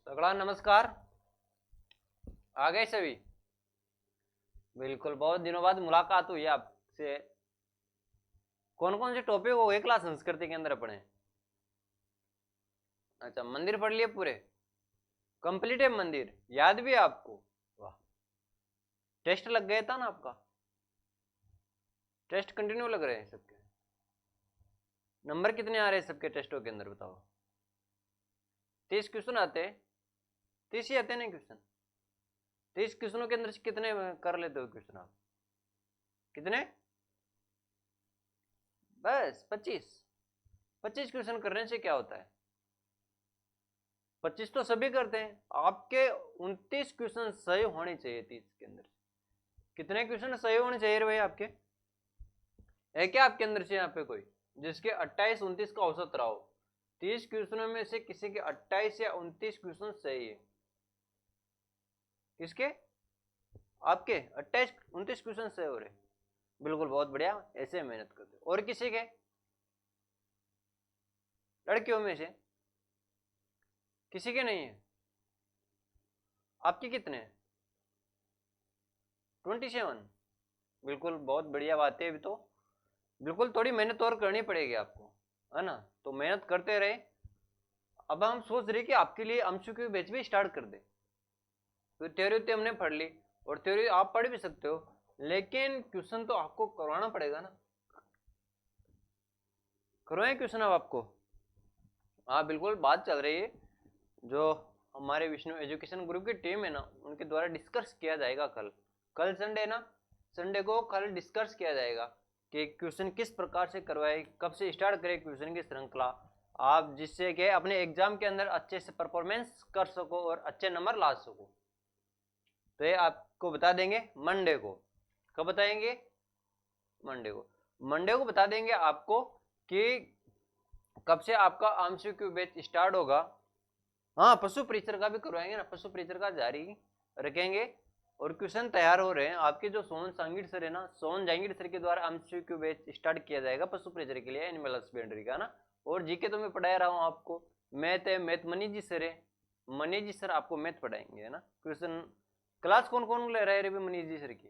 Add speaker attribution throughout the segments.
Speaker 1: तगड़ा नमस्कार। आ गए सभी। बिल्कुल, बहुत दिनों बाद मुलाकात हुई आपसे। कौन कौन से टॉपिक हो गए क्लास संस्कृति के अंदर अपने? अच्छा, मंदिर पढ़ लिए पूरे? कंप्लीट है मंदिर? याद भी है आपको? वाह। टेस्ट लग गया था ना आपका? टेस्ट कंटिन्यू लग रहे हैं सबके? नंबर कितने आ रहे हैं सबके टेस्टों के अंदर बताओ? 30 क्वेश्चन आते हैं? 30 ही आते हैं ना क्वेश्चन? 30 क्वेश्चनों के अंदर से कितने कर लेते हो क्वेश्चन आप? कितने? बस 25? 25 क्वेश्चन करने से क्या होता है? 25 तो सभी करते हैं। आपके 29 क्वेश्चन सही होने चाहिए 30 के अंदर। कितने क्वेश्चन सही होने चाहिए भाई आपके? है क्या आपके अंदर से यहाँ पे कोई जिसके 28 29 का औसत रहा हो? 30 क्वेश्चनों में से किसी के 28 या 29 क्वेश्चन सही है? किसके? आपके 28 29 क्वेश्चन सही हो रहे? बिल्कुल, बहुत बढ़िया, ऐसे मेहनत करते। और किसी के? लड़कियों में से किसी के नहीं है? आपके कितने हैं? 27? बिल्कुल, बहुत बढ़िया बात है। अभी तो बिल्कुल थोड़ी मेहनत और करनी पड़ेगी आपको, है ना? तो मेहनत करते रहे। अब हम सोच रहे कि आपके लिए एमसीक्यू बैच भी स्टार्ट कर दे। तो थ्योरी तो हमने पढ़ ली, और थ्योरी आप पढ़ भी सकते हो, लेकिन क्वेश्चन तो आपको करवाना पड़ेगा ना। करवाए क्वेश्चन अब आपको? हाँ बिल्कुल, बात चल रही है। जो हमारे विष्णु एजुकेशन ग्रुप की टीम है ना, उनके द्वारा डिस्कस किया जाएगा कल। कल संडे ना, संडे को कल डिस्कस किया जाएगा कि क्वेश्चन किस प्रकार से करवाए, कब से स्टार्ट करें क्वेश्चन की श्रृंखला, आप जिससे कि अपने एग्जाम के अंदर अच्छे से परफॉर्मेंस कर सको और अच्छे नंबर ला सको। तो ये आपको बता देंगे मंडे को। कब बताएंगे? मंडे को। मंडे को बता देंगे आपको कि कब से आपका एमसीक्यू बैच स्टार्ट होगा। हाँ, पशु परीक्षर का भी करवाएंगे ना, पशु परीक्षर का जारी रखेंगे। और क्वेश्चन तैयार हो रहे हैं आपके। जो सोहन सांगीड़ सर है ना, सोहन जांगीड़ सर के द्वारा एमसीक्यू बैच स्टार्ट किया जाएगा पशु परीक्षर के लिए, एनिमल हस्बेंड्री का ना। और जीके तो मैं पढ़ा रहा हूँ आपको। मैथ है, मैथ मनीष जी सर है, मनीष जी सर आपको मैथ पढ़ाएंगे, है ना। क्वेश्चन क्लास कौन कौन ले रहे हैं मनीष जी सर की?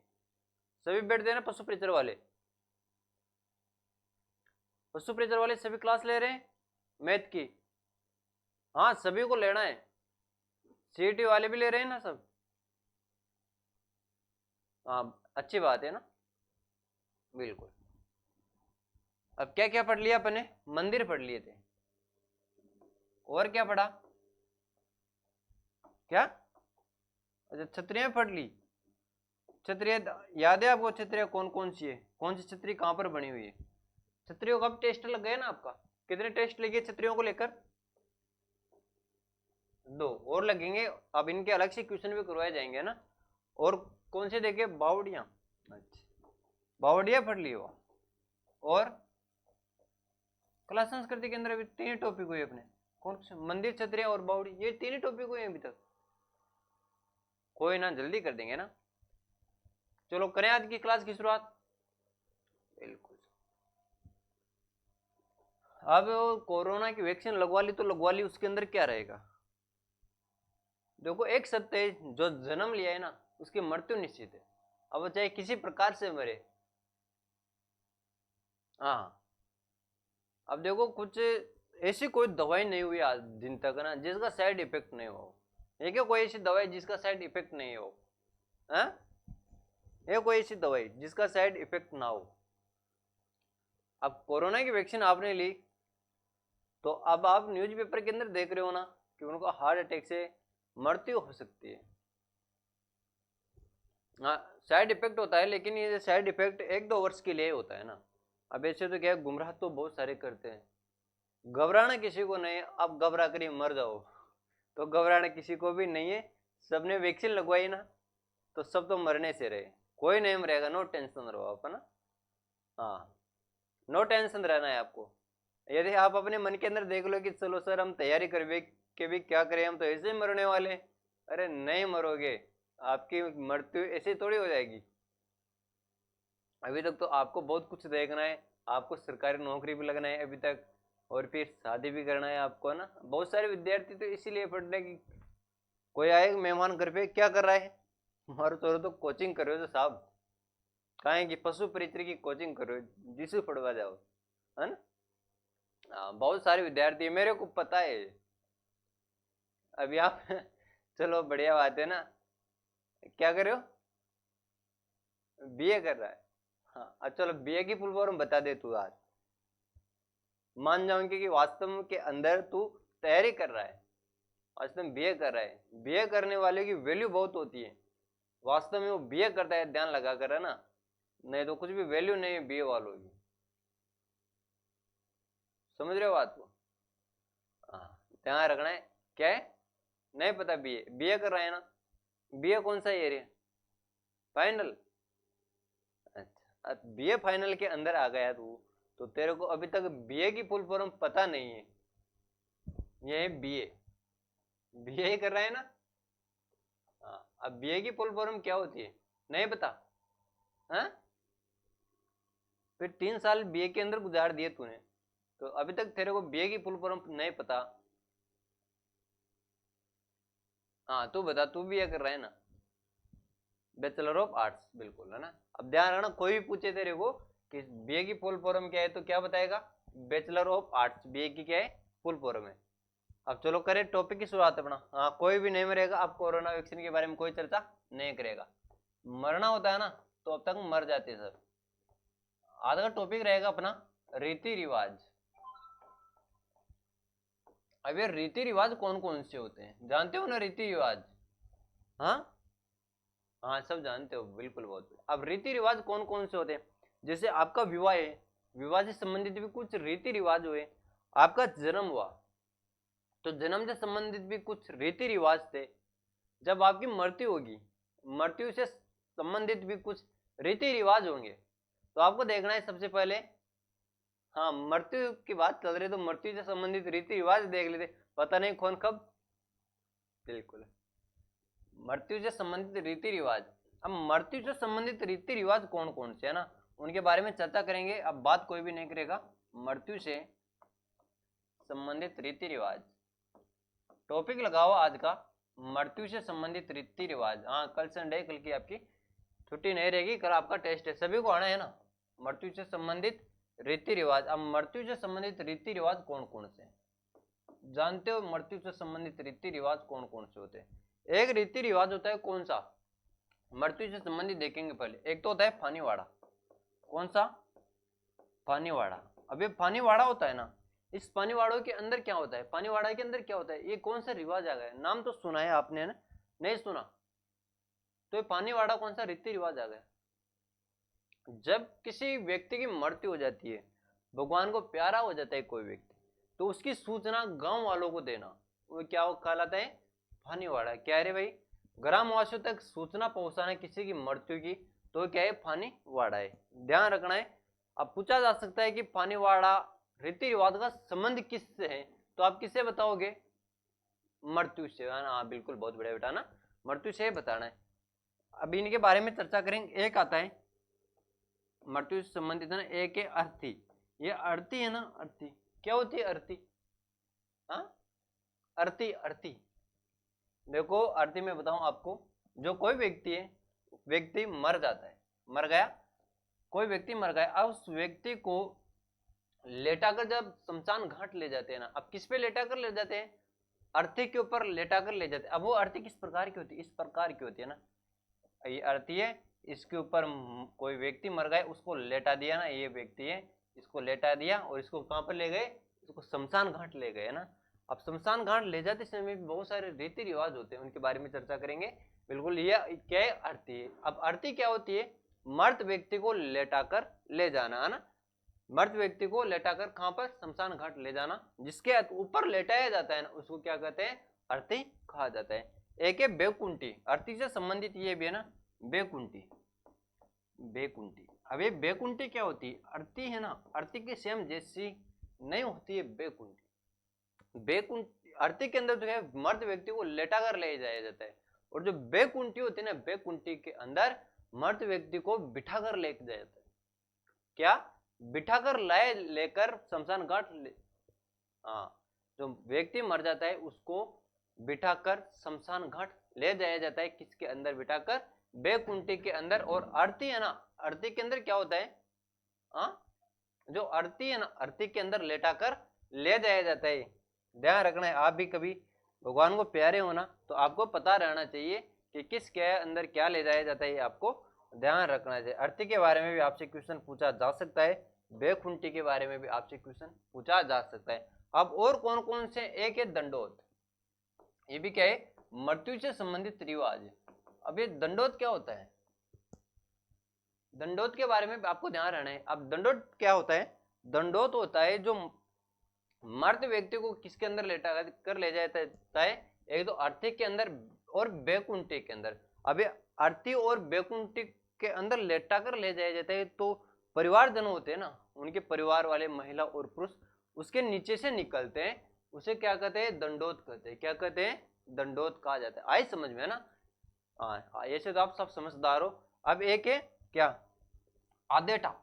Speaker 1: सभी बैठते हैं ना पशु परीक्षर वाले? पशु परीक्षर वाले सभी क्लास ले रहे हैं मैथ की? हाँ, सभी को लेना है। सीईटी वाले भी ले रहे हैं ना सब? हाँ, अच्छी बात है ना। बिल्कुल। अब क्या क्या पढ़ लिया अपने? मंदिर पढ़ लिए थे, और क्या पढ़ा? क्या? अच्छा, छत्रियां पढ़ ली। छत्रियां याद है आपको? छत्रियां कौन कौन सी है? कौन सी छतरी कहां पर बनी हुई है? छतरियों का टेस्ट लग गया ना आपका? कितने टेस्ट लगे छतरियों को लेकर? 2 और लगेंगे। अब इनके अलग से क्वेश्चन भी करवाए जाएंगे ना। और कौन से देखे? बावड़िया। अच्छा, बावड़िया पढ़ ली हो। और कला संस्कृति के अंदर अभी 3 टॉपिक हुए अपने। कौन से? मंदिर, छतरिया और बावड़ी, ये 3 टॉपिक हुए अभी तक। कोई ना, जल्दी कर देंगे ना। चलो करें आज की क्लास की शुरुआत। बिल्कुल। अब कोरोना की वैक्सीन लगवा ली तो लगवा ली, उसके अंदर क्या रहेगा? देखो, एक सत्य है, जो जन्म लिया है ना उसकी मृत्यु निश्चित है। अब वो चाहे किसी प्रकार से मरे। हाँ। अब देखो, कुछ ऐसी कोई दवाई नहीं हुई आज दिन तक ना जिसका साइड इफेक्ट नहीं हो। है क्या कोई ऐसी दवाई जिसका साइड इफेक्ट नहीं हो? है? है कोई ऐसी दवाई जिसका साइड इफेक्ट ना हो? अब कोरोना की वैक्सीन आपने ली, तो अब आप न्यूज़पेपर के अंदर देख रहे हो ना कि उनको हार्ट अटैक से मृत्यु हो सकती है। हाँ, साइड इफेक्ट होता है, लेकिन ये साइड इफेक्ट 1-2 वर्ष के लिए होता है ना। अब ऐसे तो क्या है, गुमराह तो बहुत सारे करते हैं। घबराना किसी को नहीं, आप घबरा कर ही मर जाओ, तो घबराना किसी को भी नहीं है। सबने वैक्सीन लगवाई ना, तो सब तो मरने से रहे, कोई नहीं मरेगा। नो टेंशन रहो आप, है ना। हाँ, नो टेंशन रहना है आपको। यदि आप अपने मन के अंदर देख लो कि चलो सर हम तैयारी कर के भी क्या करें, हम तो ऐसे ही मरने वाले, अरे नहीं मरोगे। आपकी मृत्यु ऐसे थोड़ी हो जाएगी। अभी तक तो आपको बहुत कुछ देखना है। आपको सरकारी नौकरी भी लगना है अभी तक, और फिर शादी भी करना है आपको, है ना। बहुत सारे विद्यार्थी तो इसीलिए पढ़ने की कोई आए मेहमान घर पे, क्या कर रहा है? हमारे तो कोचिंग कर रहे हो तो साहब, कहा कि पशु परिचय की कोचिंग कर रहे हो, जिसु पढ़वा जाओ, है ना? बहुत सारे विद्यार्थी मेरे को पता है। अभी आप चलो बढ़िया बात है ना, क्या कर रहे हो? बीए कर रहा है। हाँ अब चलो बीए की फुल फॉर्म बता दे तू आज, मान जाऊंगी कि वास्तव के अंदर तू तैयारी कर रहा है, वास्तव में बीए कर रहा है। बीए करने वाले की वैल्यू बहुत होती है, वास्तव में वो बीए करता है, ध्यान लगा कर, है ना? नहीं तो कुछ भी वैल्यू नहीं है बीए वालों की, समझ रहे हो बात को? हाँ ध्यान रखना है। क्या है? नहीं पता? बीए बीए कर रहा है ना? बीए कौन सा ईयर है? फाइनल? अच्छा बीए फाइनल के अंदर आ गया तू, तो तेरे को अभी तक बीए की फुल फॉर्म पता नहीं है। ये है बीए, बीए ही कर रहा है ना? हाँ अब बीए की फुल फॉर्म क्या होती है, नहीं पता? हाँ फिर 3 साल बीए के अंदर गुजार दिए तूने, तो अभी तक तेरे को बीए की फुल फॉर्म नहीं पता? हाँ तू बता, तू बीए कर रहा है ना? बैचलर ऑफ आर्ट्स, बिल्कुल, है ना? अब ध्यान रखना, कोई भी पूछे तेरे को कि बीए की फुल फॉर्म क्या है, तो क्या बताएगा? बैचलर ऑफ आर्ट्स, बीए की क्या है? फुल फॉर्म है। अब चलो करें टॉपिक की शुरुआत अपना। हाँ कोई भी नहीं मरेगा, अब कोरोना वैक्सीन के बारे में कोई चर्चा नहीं करेगा। मरना होता है ना तो अब तक मर जाते सर। आज का टॉपिक रहेगा अपना रीति रिवाज। अब ये रीति रिवाज कौन कौन से होते हैं, जानते हो ना रीति रिवाज? हाँ हाँ सब जानते हो, बिल्कुल, बहुत। अब रीति रिवाज कौन कौन से होते हैं? जैसे आपका विवाह है, विवाह से संबंधित भी कुछ रीति रिवाज हुए। आपका जन्म हुआ तो जन्म से संबंधित भी कुछ रीति रिवाज थे। जब आपकी मृत्यु होगी, मृत्यु से संबंधित भी कुछ रीति रिवाज होंगे। तो आपको देखना है सबसे पहले, हाँ मृत्यु की बात चल रही है तो मृत्यु से संबंधित रीति रिवाज देख लेते, पता नहीं कौन कब। बिल्कुल, मृत्यु से संबंधित रीति रिवाज। अब मृत्यु से संबंधित रीति रिवाज कौन कौन से है ना, उनके बारे में चर्चा करेंगे। अब बात कोई भी नहीं करेगा, मृत्यु से संबंधित रीति रिवाज टॉपिक लगाओ आज का, मृत्यु से संबंधित रीति रिवाज। हाँ कल संडे, कल की आपकी छुट्टी नहीं रहेगी, कल आपका टेस्ट है, सभी को आना है ना। मृत्यु से संबंधित रीति रिवाज। अब मृत्यु से संबंधित रीति रिवाज कौन कौन से जानते हो? मृत्यु से संबंधित रीति रिवाज कौन कौन से होते हैं? एक रीति रिवाज होता है कौन सा, मृत्यु से संबंधित देखेंगे पहले। एक तो होता है फानीवाड़ा। कौन सा? फानीवाड़ा। अब ये फानीवाड़ा होता है ना, इस फानीवाड़ों के अंदर क्या होता है, फानीवाड़ा के अंदर क्या होता है, ये कौन सा रिवाज आ गया? नाम तो सुना है आपने ना? नहीं सुना? तो ये फानीवाड़ा कौन सा रीति रिवाज आ गया? जब किसी व्यक्ति की मृत्यु हो जाती है, भगवान को प्यारा हो जाता है कोई व्यक्ति, तो उसकी सूचना गांव वालों को देना, वो क्या कहलाता है? फानीवाड़ा। क्या है रे भाई? ग्रामवासियों तक सूचना पहुंचाना किसी की मृत्यु की, तो क्या है? फानीवाड़ा है। ध्यान रखना है। अब पूछा जा सकता है कि फानीवाड़ा रीति रिवाज का संबंध किससे है, तो आप किससे बताओगे? मृत्यु से, है ना? हाँ बिल्कुल, बहुत बढ़िया बेटा ना, मृत्यु से बताना है। अब इनके बारे में चर्चा करेंगे। एक आता है मृत्यु से संबंधित है ना, एक है अर्थी। ये अर्थी है ना, अर्थी क्या होती है? अर्थी, हाँ अर्थी, अर्थी देखो, अर्थी में बताऊं आपको, जो कोई व्यक्ति है, व्यक्ति मर जाता है, मर गया, कोई व्यक्ति मर गया, अब उस व्यक्ति को लेटाकर जब शमशान घाट ले जाते हैं ना, अब किस पे लेटाकर ले जाते हैं? अर्थी के ऊपर लेटाकर ले जाते हैं। अब वो अर्थी किस प्रकार की होती है? इस प्रकार की होती है ना, ये अर्थी है, इसके ऊपर कोई व्यक्ति मर गए, उसको लेटा दिया ना, ये व्यक्ति है, इसको लेटा दिया और इसको कहां पर ले गए? इसको शमशान घाट ले गए, है ना? अब शमशान घाट ले जाते समय भी बहुत सारे रीति रिवाज होते हैं, उनके बारे में चर्चा करेंगे। बिल्कुल, ये क्या है? अर्थी है। अब अर्थी क्या होती है? मृत व्यक्ति को लेटाकर ले जाना, है ना? मृत व्यक्ति को लेटाकर कहां पर? शमशान घाट ले जाना, जिसके ऊपर लेटाया जाता है ना, उसको क्या कहते हैं? अर्थी कहा जाता है। एक है बेकुंठी, अर्थी से संबंधित ये भी है ना, बेकुंठी, बेकुंठी। अब ये बेकुंठी क्या होती है? अर्थी है ना, अर्थी के सेम जैसी नहीं होती है बेकुंठी। बेकुंठी अर्थी के अंदर जो है मर्द व्यक्ति को लेटाकर ले जाया जाता है, और जो बेकुंठी होती है ना, बेकुंठी के अंदर मर्द व्यक्ति को बिठाकर ले जाया जाता है। क्या? बिठाकर लाए, लेकर शमशान घाट हाँ, जो व्यक्ति मर जाता है उसको बिठाकर शमशान घाट ले जाया जाता है। किसके अंदर बिठाकर? बैकुंठी के अंदर। और अर्थी है ना, अर्थी के अंदर क्या होता है? जो अर्थी है ना, अर्थी के अंदर लेटाकर ले जाया जाता है। ध्यान रखना है, आप भी कभी भगवान को प्यारे हो ना तो आपको पता रहना चाहिए कि किसके अंदर क्या ले जाया जाता है, आपको ध्यान रखना चाहिए। अर्थी के बारे में भी आपसे क्वेश्चन पूछा जा सकता है, बैकुंठी के बारे में भी आपसे क्वेश्चन पूछा जा सकता है। अब और कौन कौन से? एक है दंडोत, ये भी क्या है? मृत्यु से संबंधित रिवाज है। अब ये दंडोत क्या होता है? दंडोत के बारे में आपको ध्यान रहना है। अब दंडोत क्या होता है? दंडोत होता है जो मर्द व्यक्ति को किसके अंदर लेटा कर ले जाता है? एक तो अर्थी के अंदर और बैकुंठी के अंदर। अब ये अर्थी और बैकुंठी के अंदर लेटा कर ले जाया जाता है तो परिवारजन होते हैं ना, उनके परिवार वाले महिला और पुरुष उसके नीचे से निकलते हैं, उसे क्या कहते हैं? दंडोत कहते हैं। क्या कहते हैं? दंडोत कहा जाता है। आई समझ में ना? हाँ, ऐसे तो आप सब समझदार हो। अब एक है क्या? आदेटा।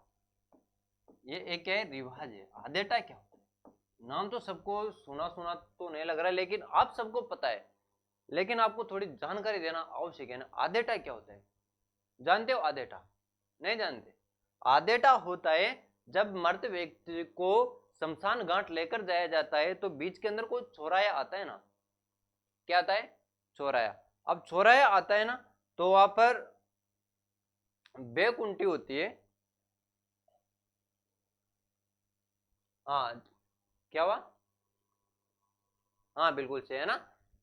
Speaker 1: ये एक है रिवाज है। आदेटा क्या होता है? नाम तो सबको सुना सुना तो नहीं लग रहा, लेकिन आप सबको पता है, लेकिन आपको थोड़ी जानकारी देना आवश्यक है ना। आदेटा क्या होता है? जानते हो आदेटा? नहीं जानते? आदेटा होता है जब मृत व्यक्ति को शमशान घाट लेकर जाया जाता है तो बीच के अंदर कोई चौराया आता है ना। क्या आता है? चौराया। अब चौराया आता है ना तो वहां पर बैकुंठी होती है। हाँ, क्या हुआ? हाँ बिल्कुल से है ना।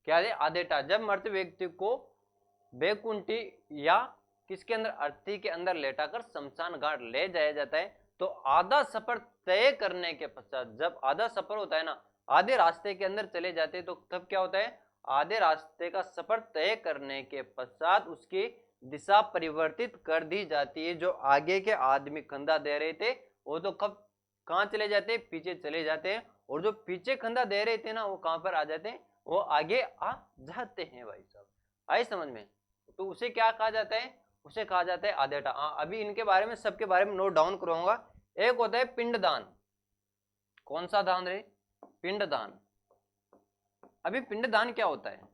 Speaker 1: क्या है? आदेटा। जब मृत व्यक्ति को बैकुंठी या किसके अंदर? अर्थी के अंदर लेटाकर शमशान घाट ले जाया जाता है तो आधा सफर तय करने के पश्चात, जब आधा सफर होता है ना, आधे रास्ते के अंदर चले जाते हैं तो तब क्या होता है? आधे रास्ते का सफर तय करने के पश्चात उसकी दिशा परिवर्तित कर दी जाती है। जो आगे के आदमी खंधा दे रहे थे वो तो कब कहाँ चले जाते हैं? पीछे चले जाते हैं। और जो पीछे खंधा दे रहे थे ना वो कहाँ पर आ जाते हैं? वो आगे आ जाते हैं भाई साहब। आई समझ में? तो उसे क्या कहा जाता है? उसे कहा जाता है आदेटा। अभी इनके बारे में, सबके बारे में नोट डाउन करूंगा। एक होता है पिंडदान। कौन सा दान रे? पिंडदान। अभी पिंडदान क्या होता है?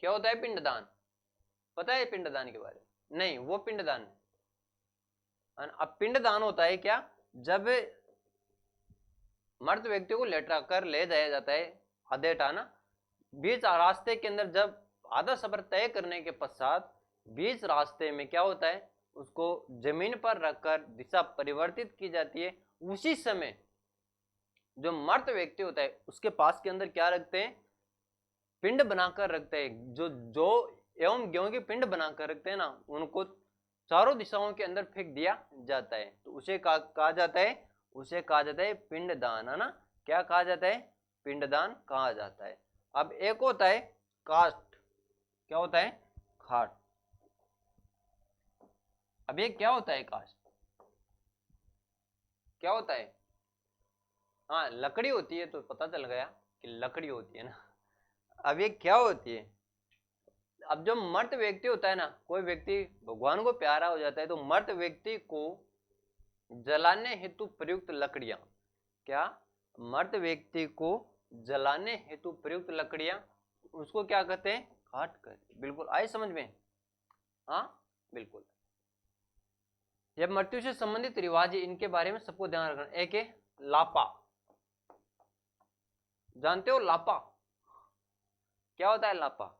Speaker 1: क्या होता है पिंडदान? पता है पिंडदान के बारे में? नहीं, वो पिंडदान। अब पिंडदान होता है क्या? जब मर्द व्यक्ति को लेटा कर ले जाया जाता है, आदेटा ना, बीच रास्ते के अंदर जब आधा सफर तय करने के पश्चात बीच रास्ते में क्या होता है? उसको जमीन पर रखकर दिशा परिवर्तित की जाती है। उसी समय जो मर्द व्यक्ति होता है उसके पास के अंदर क्या रखते हैं? पिंड बनाकर रखते हैं। जो जो एवं गेहूं के पिंड बनाकर रखते हैं ना, उनको चारों दिशाओं के अंदर फेंक दिया जाता है तो उसे कहा जाता है, उसे कहा जाता है पिंडदान, है ना। क्या कहा जाता है? पिंडदान कहा जाता है। अब एक होता है कास्ट। क्या होता है? खाट। अब ये क्या होता है कास्ट? क्या होता है? हाँ, लकड़ी होती है तो पता चल गया कि लकड़ी होती है ना। अब ये क्या होती है? अब जो मर्त व्यक्ति होता है ना, कोई व्यक्ति भगवान को प्यारा हो जाता है तो मर्त व्यक्ति को जलाने हेतु प्रयुक्त लकड़ियां, क्या? मर्त व्यक्ति को जलाने हेतु प्रयुक्त लकड़ियां, उसको क्या कहते हैं? काट कहते हैं। बिल्कुल आए समझ में? हाँ बिल्कुल। जब मृत्यु से संबंधित रिवाज है, इनके बारे में सबको ध्यान रखना। एक है लापा। जानते हो लापा? क्या होता है लापा?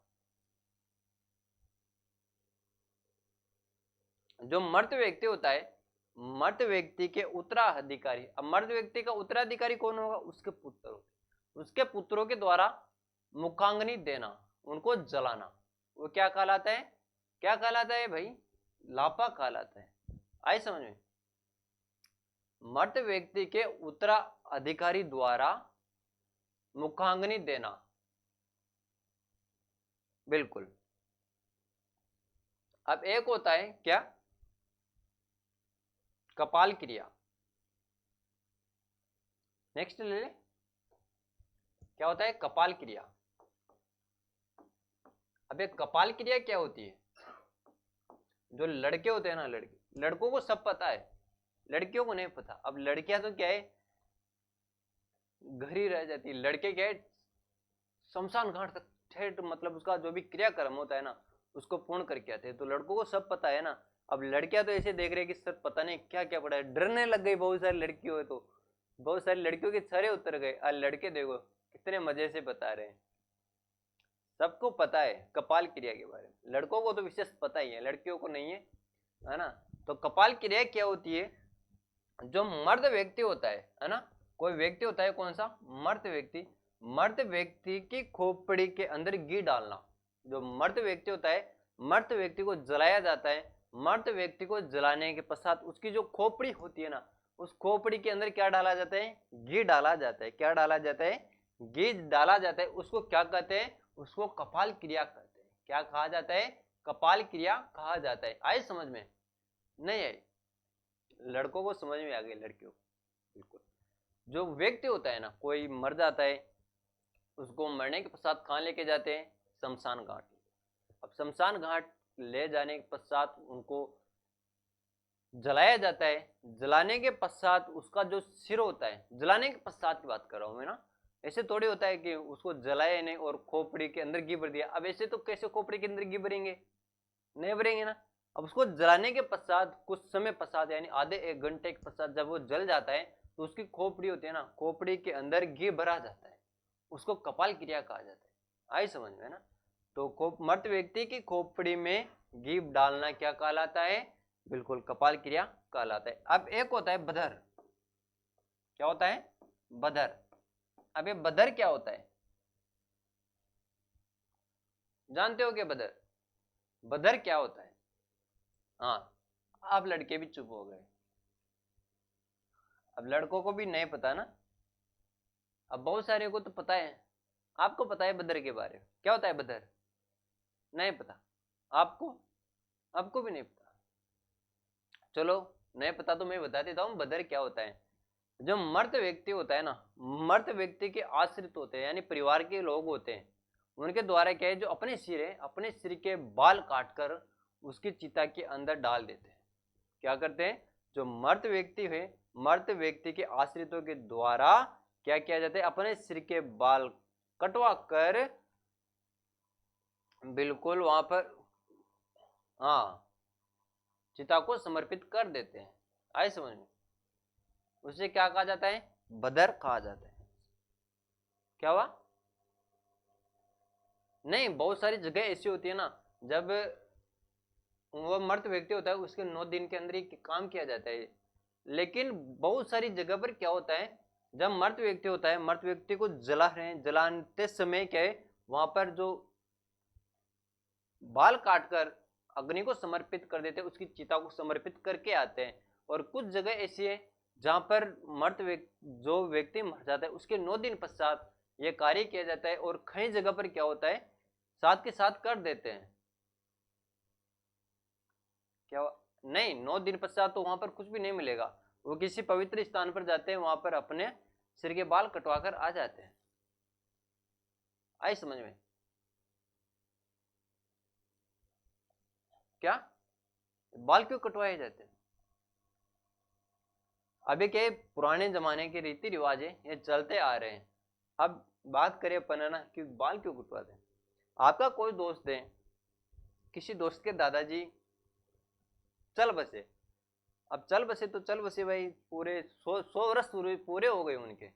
Speaker 1: जो मर्त व्यक्ति होता है, मर्त व्यक्ति के उत्तराधिकारी। अब मर्त व्यक्ति का उत्तराधिकारी कौन होगा? उसके पुत्र होते। उसके पुत्रों के द्वारा मुखाग्नि देना, उनको जलाना, वो क्या कहलाता है? क्या कहलाता है भाई? लापा कहलाता है। आई समझ में? मर्त व्यक्ति के उत्तराधिकारी द्वारा मुखाग्नि देना, बिल्कुल। अब एक होता है क्या? कपाल क्रिया। नेक्स्ट ले ले। क्या होता है? कपाल क्रिया। अब एक कपाल क्रिया क्या होती है? जो लड़के होते हैं ना, लड़कों को सब पता है, लड़कियों को नहीं पता। अब लड़कियां तो क्या है, घर ही रह जाती है। लड़के क्या है, शमशान घाट तक ठेठ, मतलब उसका जो भी क्रियाक्रम होता है ना उसको पूर्ण करके आते हैं। तो लड़कों को सब पता है ना। अब लड़कियां तो ऐसे देख रहे हैं कि सर पता नहीं क्या क्या पड़ा है, डरने लग गई बहुत सारी लड़कियों है, तो बहुत सारी लड़कियों के सरे उतर गए। और लड़के देखो कितने मजे से बता रहे हैं। सबको पता है कपाल क्रिया के बारे में, लड़कों को तो विशेष पता ही है, लड़कियों को नहीं है ना। तो कपाल क्रिया क्या होती है? जो मर्द व्यक्ति होता है ना, कोई व्यक्ति होता है, कौन सा? मर्द व्यक्ति। मर्द व्यक्ति की खोपड़ी के अंदर घी डालना। जो मर्द व्यक्ति होता है, मर्द व्यक्ति को जलाया जाता है। मर्द व्यक्ति को जलाने के पश्चात उसकी जो खोपड़ी होती है ना, उस खोपड़ी के अंदर क्या डाला जाता है? घी डाला जाता है। क्या डाला जाता है? घी डाला जाता है। उसको क्या कहते हैं? उसको कपाल क्रिया कहते हैं। क्या कहा जाता है? कपाल क्रिया कहा जाता है। आए समझ में? नहीं आई? लड़कों को समझ में आ गई, लड़कियों को बिल्कुल। जो व्यक्ति होता है ना, कोई मर जाता है, उसको मरने के पश्चात कहाँ लेके जाते हैं? शमशान घाट। अब शमशान घाट ले जाने के पश्चात उनको जलाया जाता है। जलाने के पश्चात उसका जो सिर होता है, जलाने के पश्चात की बात कर रहा हूं मैं ना, ऐसे थोड़ी होता है कि उसको जलाए नहीं और खोपड़ी के अंदर घी भर दिया। अब ऐसे तो कैसे खोपड़ी के अंदर घी भरेंगे? नहीं भरेंगे ना। अब उसको जलाने के पश्चात कुछ समय पश्चात, यानी आधे एक घंटे के पश्चात जब वो जल जाता है तो उसकी खोपड़ी होती है ना, खोपड़ी के अंदर घी भरा जाता है। उसको कपाल क्रिया कहा जाता है। आई समझ में ना। तो मर्द व्यक्ति की खोपड़ी में घी डालना क्या कहलाता है? बिल्कुल कपाल क्रिया कहलाता है। अब एक होता है बधर। क्या होता है? बधर। अब ये बधर क्या होता है? जानते हो क्या बधर? बधर क्या होता है? हाँ, आप लड़के भी चुप हो गए। अब लड़कों को भी नहीं पता ना। अब बहुत सारे को तो पता है। आपको पता है बधर के बारे में? क्या होता है बधर? नहीं पता आपको? आपको भी नहीं पता? चलो नहीं पता तो मैं बता देता हूँ बधर क्या होता है। जो मर्द व्यक्ति होता है ना, मर्द व्यक्ति के आश्रित होते हैं, यानी परिवार के लोग होते हैं, उनके द्वारा क्या है, जो अपने सिर है, अपने सिर के बाल काटकर उसकी चिता के अंदर डाल देते हैं। क्या करते हैं? जो मर्द व्यक्ति है, मर्द व्यक्ति के आश्रितों के द्वारा क्या किया जाता है? अपने सिर के बाल कटवा कर बिल्कुल वहां पर, हाँ, चिता को समर्पित कर देते हैं। आए समझ में? उसे क्या कहा जाता है? बदर कहा जाता है। क्या हुआ? नहीं, बहुत सारी जगह ऐसी होती है ना, जब वो मर्द व्यक्ति होता है उसके 9 दिन के अंदर ही काम किया जाता है। लेकिन बहुत सारी जगह पर क्या होता है, जब मर्द व्यक्ति होता है, मर्द व्यक्ति को जला रहे हैं, जलाते समय क्या है, वहां पर जो बाल काटकर अग्नि को समर्पित कर देते हैं, उसकी चिता को समर्पित करके आते हैं। और कुछ जगह ऐसी है जहां पर मर्द जो व्यक्ति मर जाता है उसके 9 दिन पश्चात यह कार्य किया जाता है। और कई जगह पर क्या होता है, साथ के साथ कर देते हैं। क्या? नहीं, 9 दिन पश्चात तो वहां पर कुछ भी नहीं मिलेगा। वो किसी पवित्र स्थान पर जाते हैं, वहां पर अपने सिर के बाल कटवा कर आ जाते हैं। आई समझ में? क्या? बाल क्यों कटवाए जाते हैं? अभी क्या है, पुराने जमाने के रीति रिवाज है, ये चलते आ रहे हैं। अब बात करें अपन है ना कि बाल क्यों कटवाते हैं। आपका कोई दोस्त है, किसी दोस्त के दादाजी चल बसे। अब चल बसे तो चल बसे भाई, पूरे 100 वर्ष पूरे हो गए उनके।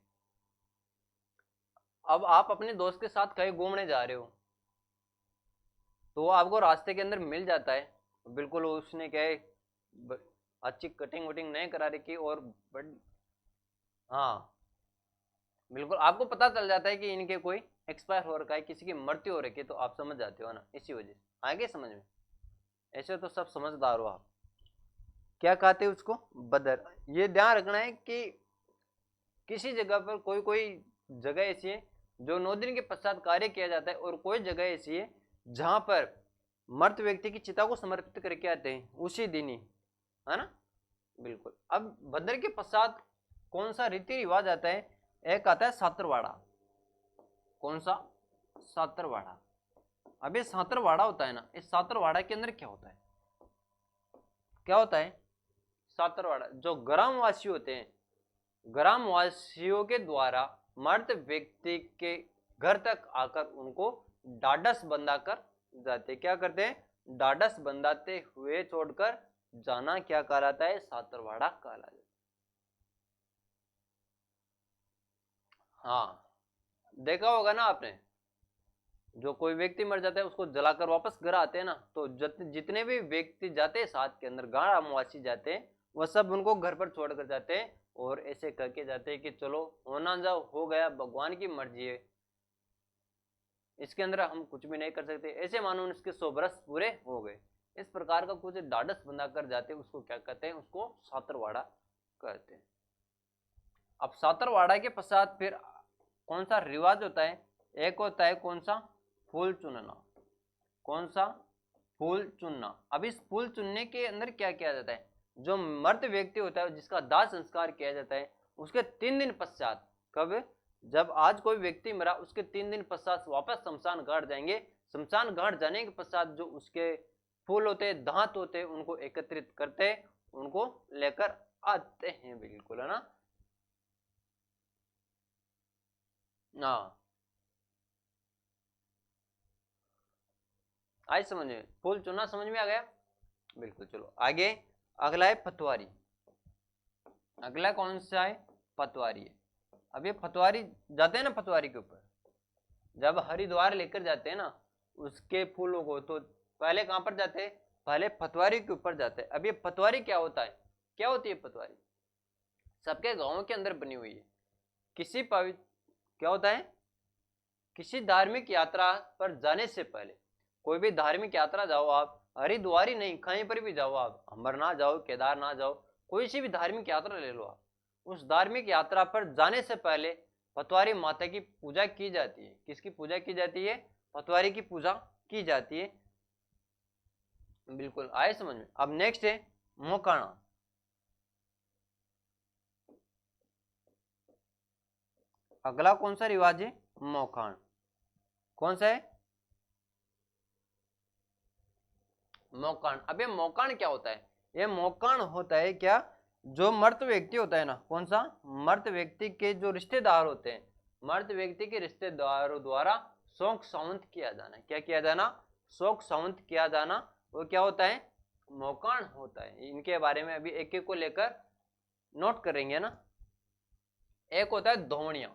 Speaker 1: अब आप अपने दोस्त के साथ कहीं घूमने जा रहे हो, तो वो आपको रास्ते के अंदर मिल जाता है। बिल्कुल उसने क्या है, अच्छी कटिंग वटिंग नहीं करा रखी और बट, हाँ, बिल्कुल आपको पता चल जाता है कि इनके कोई एक्सपायर हो रखा है, किसी की मृत्यु हो रखी है, तो आप समझ जाते हो ना, इसी वजह से। आगे समझ में? ऐसे तो सब समझदार हो आप। क्या कहते हैं उसको? बदर। ये ध्यान रखना है कि किसी जगह पर कोई कोई जगह ऐसी है जो 9 दिन के पश्चात कार्य किया जाता है, और कोई जगह ऐसी है जहां पर मृत व्यक्ति की चिता को समर्पित करके आते हैं उसी दिन ही, है ना। बिल्कुल। अब बदर के पश्चात कौन सा रीति रिवाज आता है? एक आता है सातरवाड़ा। कौन सा? सातरवाड़ा। अब ये सातरवाड़ा होता है ना, इस सातरवाड़ा के अंदर क्या होता है? क्या होता है? सातरवाड़ा, जो ग्रामवासी होते हैं, ग्रामवासियों के द्वारा मर्द व्यक्ति के घर तक आकर उनको ढाढ़स बंधाकर जाते। क्या करते हैं? ढाढ़स बंधाते हुए छोड़कर जाना क्या कहलाता है? सातरवाड़ा कहलाता है। हाँ, देखा होगा ना आपने, जो कोई व्यक्ति मर जाता है उसको जलाकर वापस घर आते हैं ना, तो जितने भी व्यक्ति जाते हैं साथ के अंदर, गांव आमवासी जाते हैं, वह सब उनको घर पर छोड़कर जाते हैं और ऐसे करके जाते हैं कि चलो होना जाओ, हो गया, भगवान की मर्जी है, इसके अंदर हम कुछ भी नहीं कर सकते, ऐसे मानो उसके 100 बरस पूरे हो गए। इस प्रकार का कुछ ढाढ़स बंधा कर जाते हैं, उसको क्या कहते हैं? उसको सातरवाड़ा कहते हैं। अब सातरवाड़ा के पश्चात फिर कौन सा रिवाज होता है? एक होता है कौन सा? फूल चुनना। कौन सा? फूल चुनना। अब इस फूल चुनने के अंदर क्या किया जाता है? जो मृत व्यक्ति होता है जिसका दाह संस्कार किया जाता है, उसके 3 दिन पश्चात, कब? जब आज कोई व्यक्ति मरा उसके 3 दिन पश्चात वापस शमशान घाट जाएंगे। शमशान घाट जाने के पश्चात जो उसके फूल होते हैं, दांत होते हैं, उनको एकत्रित करते हैं, उनको लेकर आते हैं। बिल्कुल, है ना? हाँ, आज समझ में? फूल चुनना समझ में आ गया? बिल्कुल। चलो आगे, अगला है पतवारी। अगला कौन सा है? पतवारी है। अब ये पतवारी जाते हैं ना, पतवारी के ऊपर जब हरिद्वार लेकर जाते हैं ना उसके फूलों को, तो पहले कहां पर जाते हैं? पहले पतवारी के ऊपर जाते हैं। अब ये पतवारी क्या होता है? क्या होती है पतवारी? सबके गांवों के अंदर बनी हुई है। किसी पवित्र, क्या होता है? किसी धार्मिक यात्रा पर जाने से पहले, कोई भी धार्मिक यात्रा जाओ आप, हरिद्वार ही नहीं, कहीं पर भी जाओ आप, अमरनाथ जाओ, केदारनाथ जाओ, कोई सी भी धार्मिक यात्रा ले लो आप, उस धार्मिक यात्रा पर जाने से पहले पतवारी माता की पूजा की जाती है। किसकी पूजा की जाती है? पतवारी की पूजा की जाती है। बिल्कुल, आए समझ में? अब नेक्स्ट है मोकाणा। अगला कौन सा रिवाज है? मोकाण। कौन सा है? मोकाण। अब ये मोकाण क्या होता है? ये मोकाण होता है क्या? जो मृत व्यक्ति होता है ना, कौन सा? मृत व्यक्ति के जो रिश्तेदार होते हैं, मृत व्यक्ति के रिश्तेदारों द्वारा शोक शांत किया जाना। क्या किया जाना? शोक शांत किया जाना। वो क्या होता है? मोकाण होता है। इनके बारे में अभी एक एक को लेकर नोट करेंगे ना। एक होता है धोवणिया।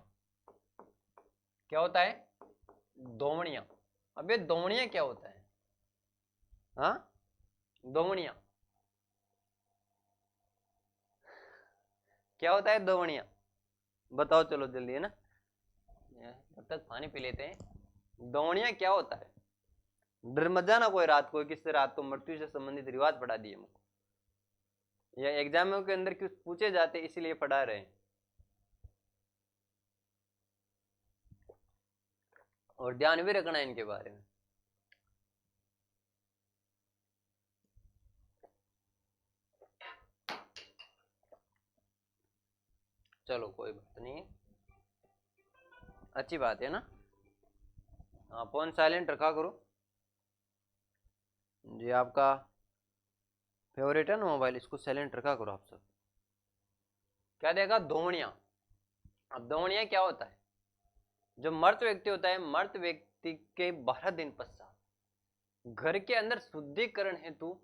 Speaker 1: क्या होता है? धोवणिया। अब ये धोवणिया क्या होता है? हाँ, धोवणिया क्या होता है? धोवणिया बताओ, चलो जल्दी, है ना? तब तक पानी पी लेते हैं। दौड़िया क्या होता है? डर मत जाना कोई रात को, किससे रात को मृत्यु से संबंधित रिवाज पढ़ा दिए मुझको, या एग्जामों के अंदर कुछ पूछे जाते इसीलिए पढ़ा रहे हैं। और ध्यान भी रखना है इनके बारे में। चलो कोई बात नहीं, अच्छी बात है ना। हाँ, फोन साइलेंट रखा करो जी। आपका फेवरेट है ना मोबाइल, इसको साइलेंट रखा करो आप सब। क्या देगा? धोवणिया। अब धोवणिया क्या होता है? जो मृत व्यक्ति होता है, मृत व्यक्ति के 12 दिन पश्चात घर के अंदर शुद्धिकरण हेतु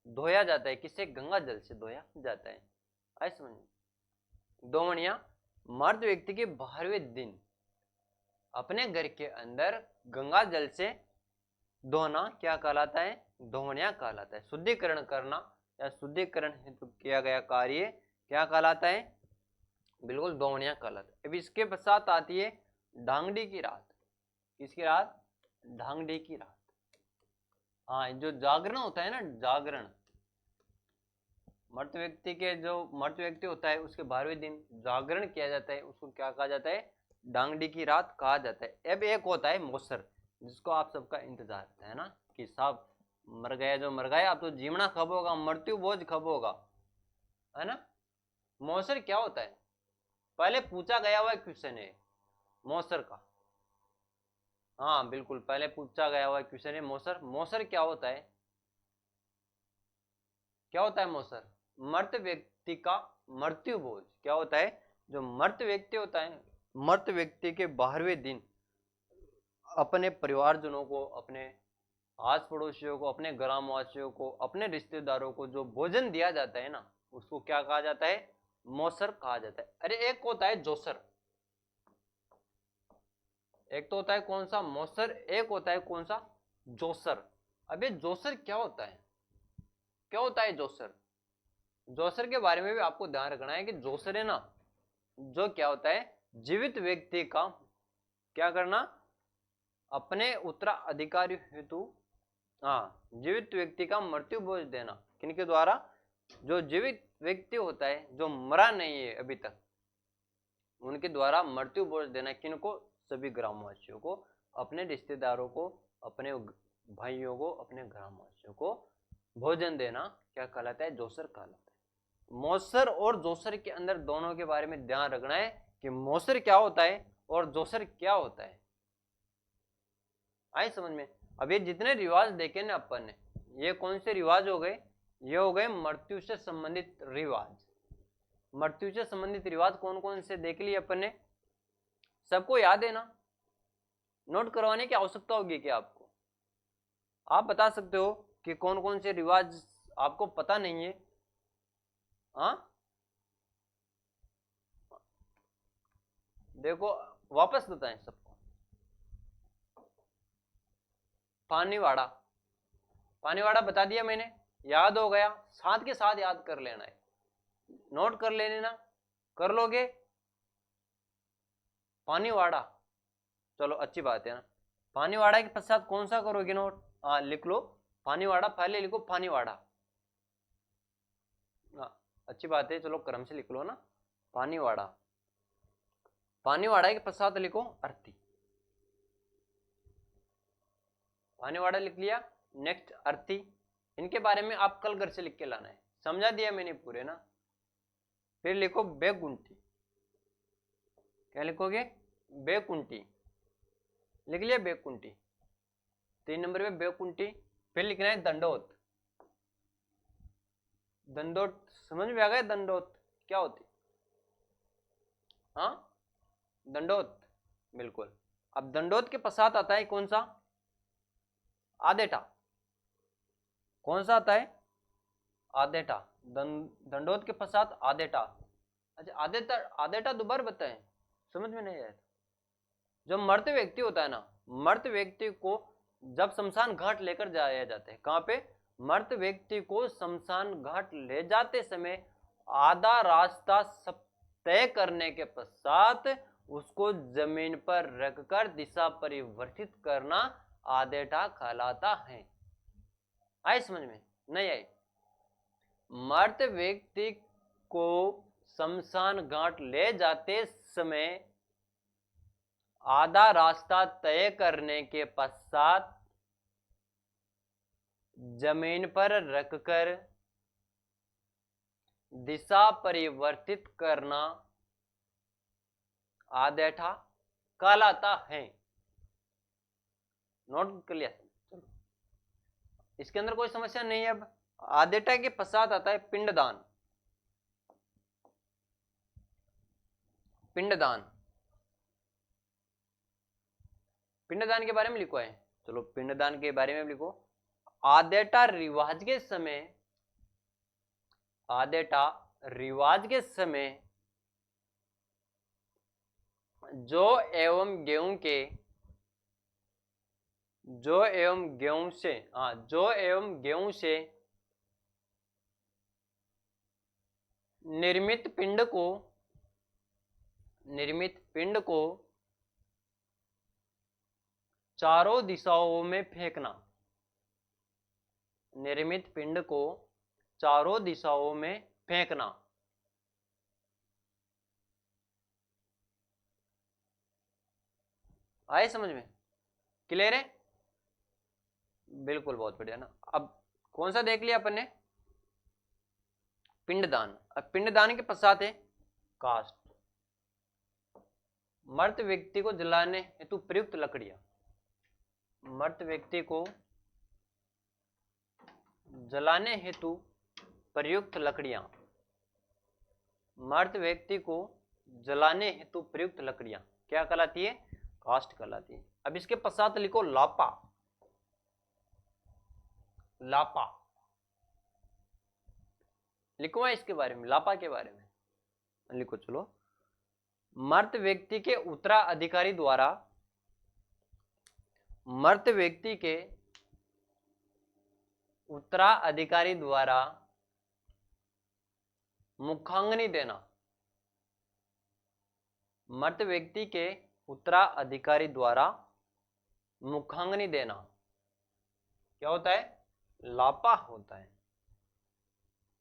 Speaker 1: धोया जाता है। किससे? गंगा जल से धोया जाता है। आई समझ में? धोवणिया मर्द व्यक्ति के 12वें दिन अपने घर के अंदर गंगा जल से धोना क्या कहलाता है? धोवणिया कहलाता है। शुद्धिकरण करना या शुद्धिकरण हेतु किया गया कार्य क्या कहलाता है? बिल्कुल, धोवणिया कहलाता है। अब इसके पश्चात आती है ढांगडी की रात। किसकी रात? ढांगडी की रात। हाँ, जो जागरण होता है ना, जागरण, मृत व्यक्ति के, जो मृत व्यक्ति होता है उसके 12वें दिन जागरण किया जाता है, उसको क्या कहा जाता है? डांगडी की रात कहा जाता है। अब एक होता है मौसर, जिसको आप सबका इंतजार है ना, कि साहब मर गया, जो मर गया अब तो जीवना कब होगा, मृत्यु बोझ कब होगा, है ना? मौसर क्या होता है? पहले पूछा गया हुआ क्वेश्चन है मौसर का। हाँ बिल्कुल, पहले पूछा गया हुआ क्वेश्चन है मौसर। मौसर क्या होता है? क्या होता है मौसर? मृत व्यक्ति का मृत्यु बोझ। क्या होता है? जो मृत व्यक्ति होता है, मृत व्यक्ति के 12वें दिन अपने परिवारजनों को, अपने आस पड़ोसियों को, अपने ग्रामवासियों को, अपने रिश्तेदारों को जो भोजन दिया जाता है ना, उसको क्या कहा जाता है? मौसर कहा जाता है। अरे एक होता है जोसर, एक तो होता है कौन सा? मौसर, एक होता है कौन सा? जोसर। अब ये जोसर क्या होता है? क्या होता है जोसर? जोसर के बारे में भी आपको ध्यान रखना है कि जोसर है ना, जो क्या होता है? जीवित व्यक्ति का क्या करना? अपने उत्तराधिकारी हेतु, हाँ, जीवित व्यक्ति का मृत्यु भोज देना। किनके द्वारा? जो जीवित व्यक्ति होता है, जो मरा नहीं है अभी तक, उनके द्वारा मृत्यु भोज देना। किनको? सभी ग्रामवासियों को, अपने रिश्तेदारों को, अपने भाइयों को, अपने ग्रामवासियों को भोजन देना क्या कहलाता है? जोसर कहलाता है। मौसर और जोसर के अंदर दोनों के बारे में ध्यान रखना है कि मौसर क्या होता है और जोसर क्या होता है। आए समझ में? अब ये जितने रिवाज देखे ना अपन ने, ये कौन से रिवाज हो गए? ये हो गए मृत्यु से संबंधित रिवाज। मृत्यु से संबंधित रिवाज कौन कौन से देख लिए अपन ने? सबको याद है ना? नोट करवाने की आवश्यकता होगी क्या आपको? आप बता सकते हो कि कौन कौन से रिवाज आपको पता नहीं है? हाँ, देखो वापस बताएं सबको। पानीवाड़ा, पानीवाड़ा बता दिया मैंने, याद हो गया? साथ के साथ याद कर लेना है, नोट कर लेने ना, कर लोगे? पानीवाड़ा, चलो अच्छी बात है ना। पानीवाड़ा के पश्चात कौन सा करोगे नोट? हाँ लिख लो पानीवाड़ा, पहले लिखो पानीवाड़ा। हाँ अच्छी बात है, चलो क्रम से लिख लो ना। पानीवाड़ा, पानीवाड़ा के पश्चात लिखो अर्थी। पानीवाड़ा लिख लिया, नेक्स्ट अर्थी। इनके बारे में आप कल घर से लिख के लाना है, समझा दिया मैंने पूरे ना। फिर लिखो बेकुंठी। क्या लिखोगे? बेकुंठी, लिख लिया बेकुंठी। 3 नंबर में बेकुंठी। फिर लिखना है दंडोत। दंडोत समझ में आ गया? दंडोत क्या होती? हाँ दंडोत, बिल्कुल। अब दंडोत के पश्चात आता है कौन सा? आदेटा। कौन सा आता है? आदेटा। दंडोत के पश्चात आदेटा। अच्छा आदेटा, आदेटा दोबारा बताएं, समझ में नहीं आया। जो मृत व्यक्ति होता है ना, मृत व्यक्ति को जब शमशान घाट लेकर जाया जाता है, कहां पे? मृत व्यक्ति को शमशान घाट ले जाते समय आधा रास्ता सब तय करने के पश्चात उसको जमीन पर रखकर दिशा परिवर्तित करना आदेटा कहलाता है। आए समझ में? नहीं आई? मृत व्यक्ति को शमशान घाट ले जाते समय आधा रास्ता तय करने के पश्चात जमीन पर रखकर दिशा परिवर्तित करना आदेठा कहलाता है। नोट कर लिया? इसके अंदर कोई समस्या नहीं है। अब आदेठा के पश्चात आता है पिंडदान। पिंडदान, पिंडदान के बारे में लिखो है, चलो पिंडदान के बारे में लिखो। आदेटा रिवाज के समय, आदेटा रिवाज के समय जौ एवं गेहूं के, जौ एवं गेहूं से, हाँ जौ एवं गेहूं से निर्मित पिंड को, निर्मित पिंड को चारों दिशाओं में फेंकना। निर्मित पिंड को चारों दिशाओं में फेंकना। आए समझ में? क्लियर है? बिल्कुल, बहुत बढ़िया ना। अब कौन सा देख लिया अपन ने? पिंडदान। अब पिंडदान के पश्चात है कास्ट। मृत व्यक्ति को जलाने हेतु प्रयुक्त लकड़ियां, मृत व्यक्ति को जलाने हेतु प्रयुक्त लकड़ियां, मृत व्यक्ति को जलाने हेतु प्रयुक्त लकड़ियां क्या कहलाती है? कास्ट कहलाती है। अब इसके पश्चात लिखो लापा। लापा लिखो है इसके बारे में, लापा के बारे में लिखो। चलो, मर्द व्यक्ति के उत्तराधिकारी द्वारा, मर्द व्यक्ति के उत्तराधिकारी द्वारा मुखाग्नि देना। मर्द व्यक्ति के उत्तराधिकारी द्वारा मुखाग्नि देना क्या होता है? लापा होता है।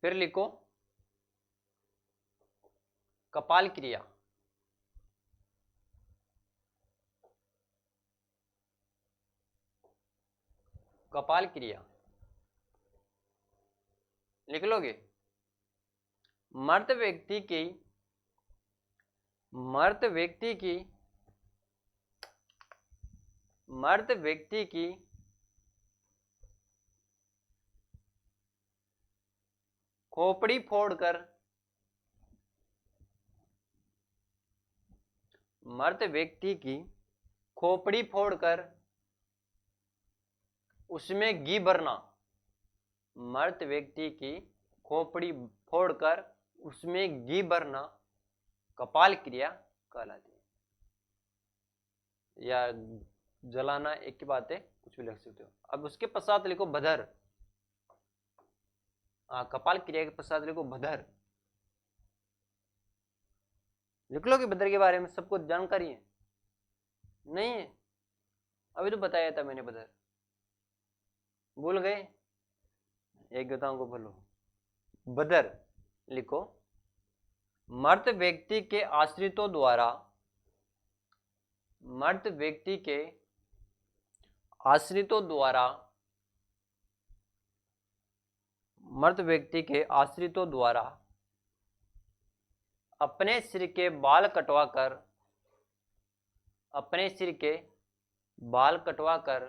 Speaker 1: फिर लिखो कपाल क्रिया। कपाल क्रिया लिख लोगे। मर्द व्यक्ति की, मर्द व्यक्ति की, मर्द व्यक्ति की खोपड़ी फोड़कर, मर्द व्यक्ति की खोपड़ी फोड़कर उसमें घी भरना। मर्द व्यक्ति की खोपड़ी फोड़कर उसमें घी भरना कपाल क्रिया कहलाती है। या जलाना एक ही बात है, कुछ भी लिख सकते हो। अब उसके पश्चात लिखो बधर। कपाल क्रिया के पश्चात लिखो बधर। लिख लो कि बधर के बारे में सबको जानकारी है? नहीं है? अभी तो बताया था मैंने बधर, भूल गए? एक गताओं को बोलो। बधर लिखो, मर्द व्यक्ति के आश्रितों द्वारा, मर्द व्यक्ति के आश्रितों द्वारा, मर्द व्यक्ति के आश्रितों द्वारा अपने सिर के बाल कटवाकर, अपने सिर के बाल कटवाकर,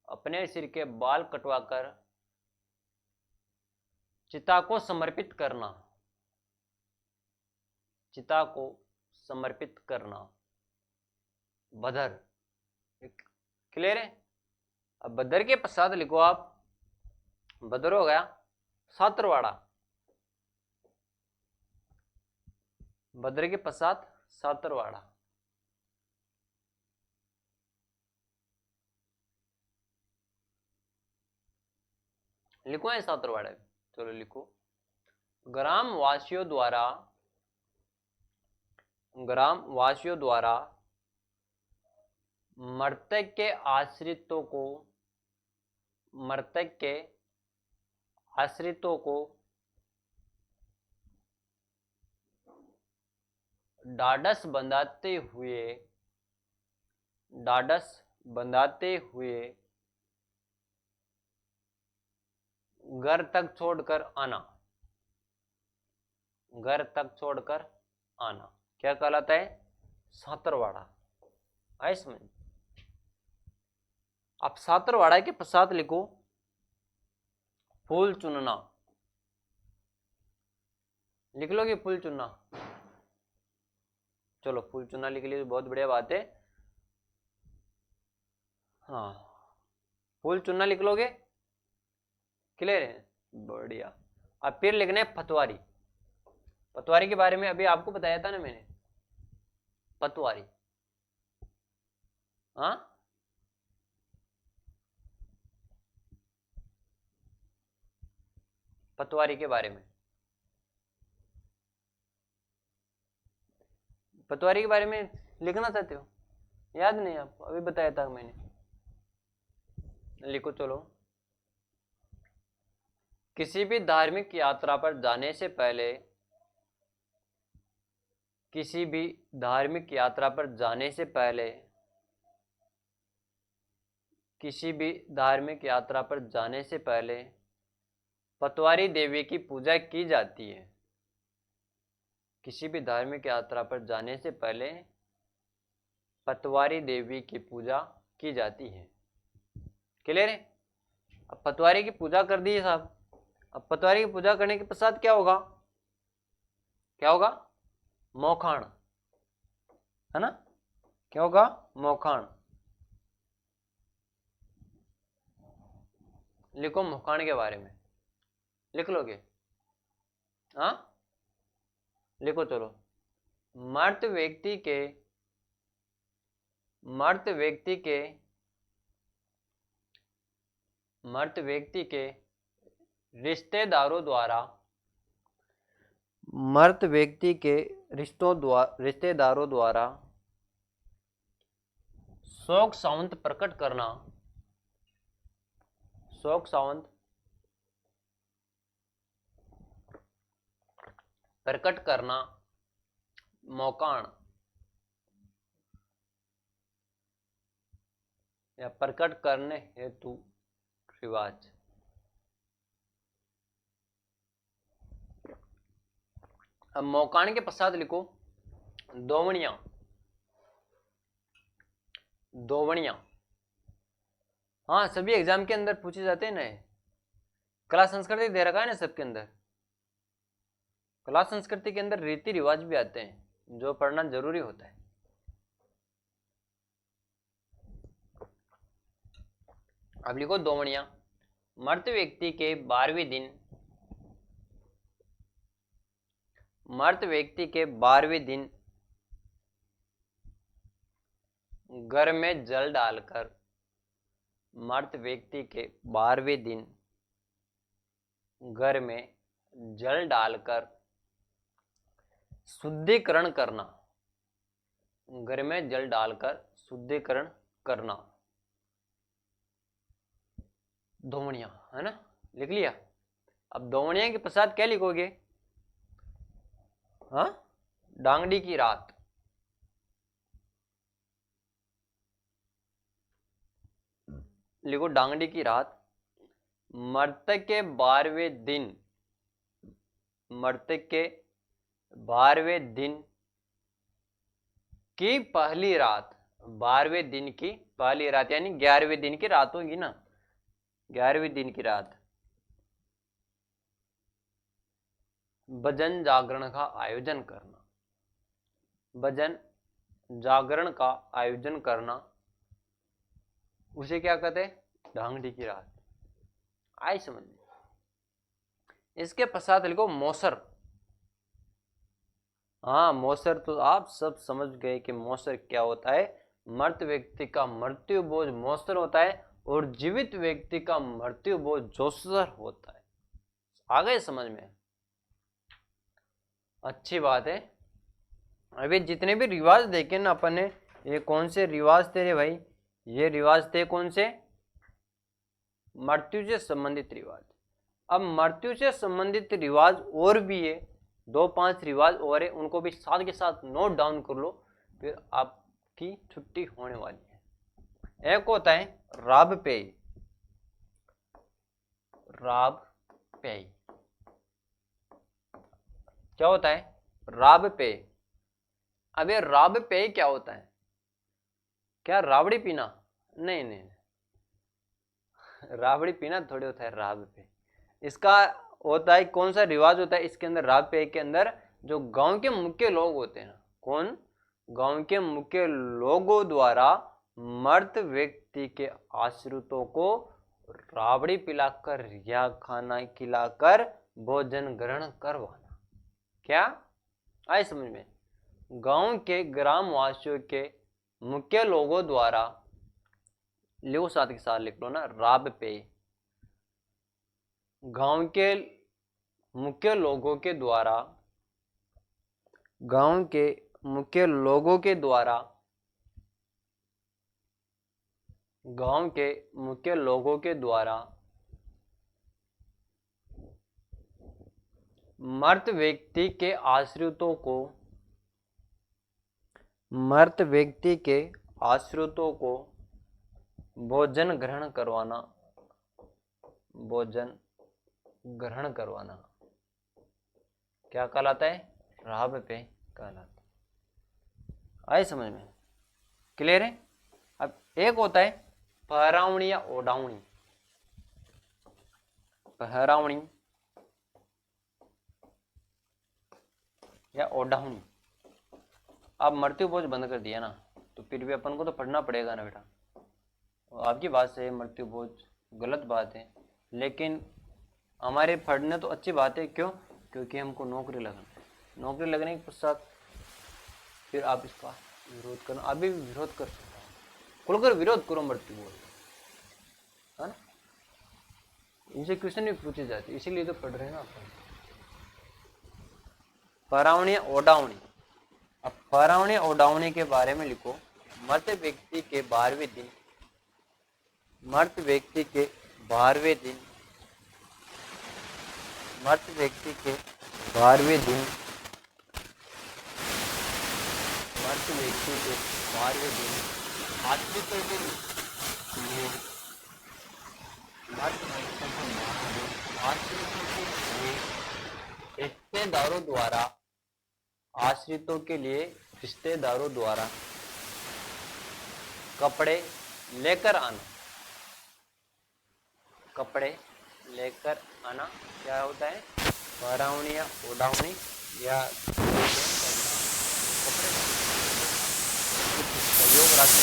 Speaker 1: अपने सिर के बाल कटवाकर चिता को समर्पित करना। चिता को समर्पित करना बधर। क्लियर है? अब बधर के पश्चात लिखो आप, बधर हो गया सातरवाड़ा। बधर के पश्चात सातरवाड़ा। लिखो है सातरवाड़ा। चलो लिखो, ग्राम वासियों द्वारा, ग्राम वासियों द्वारा मृतक के आश्रितों को, मृतक के आश्रितों को ढाढ़स बंधाते हुए, ढाढ़स बंधाते हुए घर तक छोड़कर आना। घर तक छोड़कर आना क्या कहलाता है? सातरवाड़ा। आए समझ? आप सातरवाड़ा के पश्चात लिखो फूल चुनना। लिख लोगे फूल चुनना? चलो फूल चुनना लिख लीजिए, बहुत बढ़िया बात है। हाँ, फूल चुनना लिख लोगे? क्लियर है? बढ़िया। अब फिर लिखना है पटवारी। पटवारी के बारे में अभी आपको बताया था ना मैंने, पटवारी। हाँ, पटवारी के बारे में, पटवारी के बारे में लिखना चाहते हो? याद नहीं आपको? अभी बताया था मैंने, लिखो। चलो, किसी भी धार्मिक यात्रा पर जाने से पहले, किसी भी धार्मिक यात्रा पर जाने से पहले, किसी भी धार्मिक यात्रा पर जाने से पहले पटवारी देवी की पूजा की जाती है। किसी भी धार्मिक यात्रा पर जाने से पहले पटवारी देवी की पूजा की जाती है। क्लियर है? अब पटवारी की पूजा कर दी साहब। अब पटवारी की पूजा करने के पश्चात क्या होगा? क्या होगा? मौखाण। है ना, क्या होगा, मोखाण। लिखो मोखाण के बारे में, लिख लोगे, हाँ लिखो चलो। मर्द व्यक्ति के, मर्द व्यक्ति के, मर्द व्यक्ति के रिश्तेदारों द्वारा, मर्द व्यक्ति के रिश्तेदारों द्वारा शोक सावंत प्रकट करना, शोक सावंत प्रकट करना मोकाण या प्रकट करने हेतु रिवाज। अब मोकाण के पश्चात लिखो दोवणिया, दोवणिया। हाँ सभी एग्जाम के अंदर पूछे जाते हैं ना, कला संस्कृति दे रखा है ना सबके अंदर, कला संस्कृति के अंदर रीति रिवाज भी आते हैं जो पढ़ना जरूरी होता है। अब लिखो दोवणिया, मर्द व्यक्ति के 12वें दिन, मर्द व्यक्ति के 12वें दिन घर में जल डालकर, मर्द व्यक्ति के 12वें दिन घर में जल डालकर शुद्धिकरण करना, घर में जल डालकर शुद्धिकरण करना, दोवणिया, है ना, लिख लिया। अब दोवणिया के पश्चात क्या लिखोगे, हाँ डांगडी की रात, लिखो डांगडी की रात। मृतक के 12वें दिन, मृतक के 12वें दिन की पहली रात, 12वें दिन की पहली रात यानी 11वें दिन की रात होगी ना, 11वें दिन की रात भजन जागरण का आयोजन करना, भजन जागरण का आयोजन करना, उसे क्या कहते हैं, डांगडी की रात। आई समझ में। इसके पश्चात लिखो मौसर। हाँ मौसर तो आप सब समझ गए कि मौसर क्या होता है। मृत व्यक्ति का मृत्यु बोझ मौसर होता है और जीवित व्यक्ति का मृत्यु बोझ जोसर होता है। आ गए समझ में, अच्छी बात है। अभी जितने भी रिवाज देखे ना अपन ने, ये कौन से रिवाज थे रे भाई, ये रिवाज थे कौन से, मृत्यु से संबंधित रिवाज। अब मृत्यु से संबंधित रिवाज और भी है, 2-5 रिवाज और है, उनको भी साथ के साथ नोट डाउन कर लो, फिर आपकी छुट्टी होने वाली है। एक होता है राब पेय, राब पेय क्या होता है, राब पेय। अब ये राब पेय क्या होता है, क्या राबड़ी पीना, नहीं नहीं, राबड़ी पीना थोड़ी होता है राब पेय। इसका होता है कौन सा रिवाज होता है इसके अंदर, राब पेय के अंदर जो गांव के मुख्य लोग होते हैं ना, कौन, गांव के मुख्य लोगों द्वारा मर्द व्यक्ति के आश्रितों को राबड़ी पिलाकर या खाना खिलाकर भोजन ग्रहण करवाना। क्या आए समझ में, गांव के ग्रामवासियों के मुख्य लोगों द्वारा, लिखो साथ के साथ लिख लो ना, राब पेय गांव के मुख्य लोगों के द्वारा, गांव के मुख्य लोगों के द्वारा, गांव के मुख्य लोगों के द्वारा मर्द व्यक्ति के आश्रितों को, मर्द व्यक्ति के आश्रितों को भोजन ग्रहण करवाना, भोजन ग्रहण करवाना क्या कहलाता है, राब पे कहलाता है। आए समझ में, क्लियर है। अब एक होता है पहरावणी या ओढ़ावणी, पहरावणी या ओढ़ावणी। आप मृत्यु भोज बंद कर दिया ना, तो फिर भी अपन को तो पढ़ना पड़ेगा ना बेटा। आपकी बात से मृत्यु भोज गलत बात है, लेकिन हमारे पढ़ने तो अच्छी बात है। क्यों? क्योंकि हमको नौकरी लगना है। नौकरी लगने के पश्चात फिर आप इसका विरोध करना, अभी भी विरोध कर सकते हो, खुलकर विरोध करो मृत्यु भोज, है ना। इनसे क्वेश्चन भी पूछे जाते, इसीलिए तो पढ़ रहे हैं ना अपन। परावणी ओडावणी। अब परावणी ओडावणी के बारे में लिखो। मृत व्यक्ति के 12वें दिन, मृत व्यक्ति के 12वें दिन, मृत व्यक्ति के 12वें दिन, मृत व्यक्ति के 12वें दिन आश्रितों के लिए, मृत व्यक्ति के 12वें दिन आश्रितों के लिए रिश्तेदारों द्वारा, आश्रितों के लिए रिश्तेदारों द्वारा कपड़े लेकर आना, कपड़े लेकर आना क्या होता है? परावणी या ओढ़ावनी या कपड़े सहयोग राशि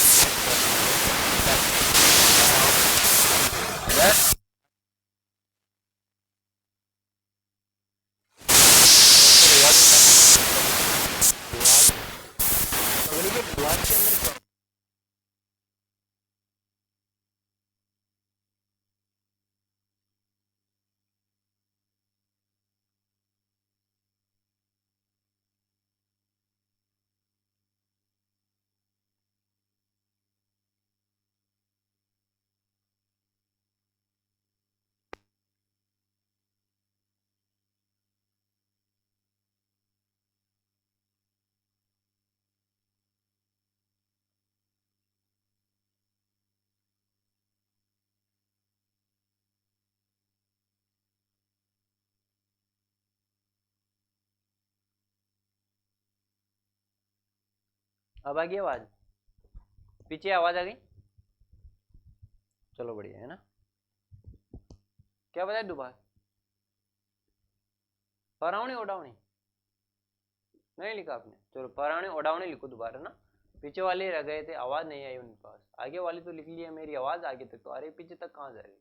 Speaker 1: अब आ गई आवाज? पीछे आवाज आ गई? चलो बढ़िया है ना। क्या बताया दोबारा? परावणी ओढ़ावनी नहीं लिखा आपने? चलो परावणी ओढ़ावनी लिखो दोबारा ना। पीछे वाले रह गए थे, आवाज नहीं आई उनके पास। आगे वाली तो लिख लिया, मेरी आवाज आगे तक तो आ रही, पीछे तक कहाँ जा रही?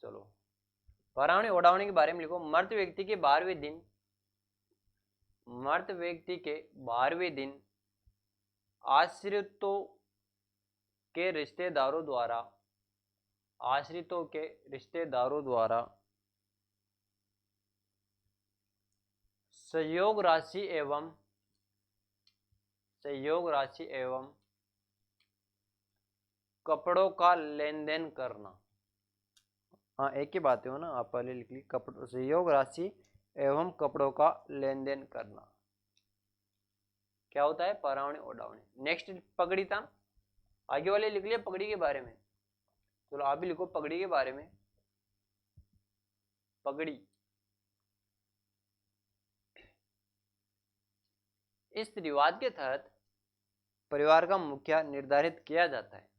Speaker 1: चलो परावणी ओढ़ावनी के बारे में लिखो। मृत व्यक्ति के 12वें दिन, मृत व्यक्ति के 12वें दिन आश्रितों के रिश्तेदारों द्वारा, आश्रितों के रिश्तेदारों द्वारा सहयोग राशि एवं, सहयोग राशि एवं कपड़ों का लेन देन करना। हाँ एक ही बात है ना, आप पहले लिख ली। कपड़ों, सहयोग राशि एवं कपड़ों का लेन देन करना क्या होता है? परावणी ओढ़ावनी। नेक्स्ट पगड़ी था, आगे वाले लिख लिया पगड़ी के बारे में। चलो आप भी लिखो पगड़ी के बारे में। पगड़ी, इस रिवाज के तहत परिवार का मुखिया निर्धारित किया जाता है।